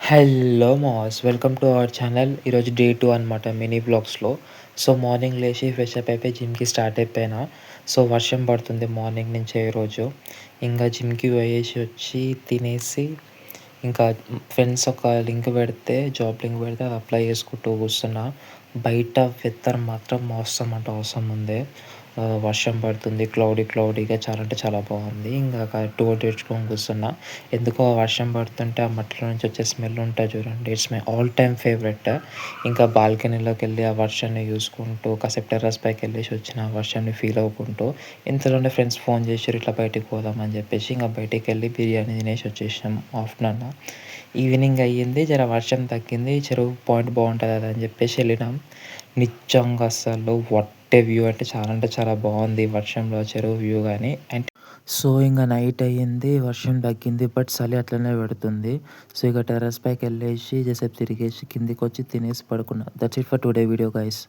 Hello mass! Welcome to our channel. ఈరోజు day 2 అనమాట mini వ్లాగ్స్‌లో. So, morning లేచి fresh up అయిపోయి జిమ్‌కి స్టార్ట్ అయిపోయినా. సో, వర్షం పడుతుంది మార్నింగ్ నుంచే ఈరోజు. ఇంగా జిమ్‌కి పోయేసి వచ్చి తినేసి ఇంకా ఫ్రెండ్స్ ఒక లింక్ పెడితే జాబ్ లింక్ పెడితే అది అప్లై చేసుకుంటూ కూర్చున్నా. బయట వెదర్ మాత్రం మోసం అంటే అవసరం ఉంది. వర్షం పడుతుంది. క్లౌడీగా చాలా అంటే చాలా బాగుంది. ఇంగా కరెక్ట్‌గా తెచ్చుకొని కూర్చున్నా. ఎందుకో ఆ వర్షం పడుతుంటే ఆ మట్టిలో నుంచి వచ్చే స్మెల్ ఉంటది చూడండి. It's my all time favourite. ఇంకా బాల్కనీలోకెళ్ళి ఆ వర్షాన్ని చూసుకుంటూ కాసేపు టెర్రస్ పైకెళ్ళేసి వచ్చిన ఆ వర్షాన్ని ఫీల్ అవ్వుకుంటూ ఇంతలోనే ఫ్రెండ్స్ ఫోన్ చేసిర్రు ఇట్లా బయటికి పోదాం అని చెప్పేసి ఇంక బయటికెళ్ళి బిర్యానీ తినేసి వచ్చేసినాం ఆఫ్టర్‌నూన్. ఈవినింగ్ అయ్యింది. జర వర్షం తగ్గింది. చెరువు పాయింట్ బాగుంటది కదా అని చెప్పేసి వెళ్ళినాం. నిజంగా అసలు వాట్ ఏ వ్యూ అంటే చాలా బాగుంది వర్షంలో చెరువు వ్యూ గాని. అండ్ సో, ఇంగ నైట్ అయ్యింది. వర్షం తగ్గింది. బట్ చలి అట్లనే పెడుతుంది. సో, ఇక టెర్రస్ పైకెళ్ళేసి జరసేపు తిరిగేసి కిందికొచ్చి తినేసి పడుకున్నా. That's it for today video guys.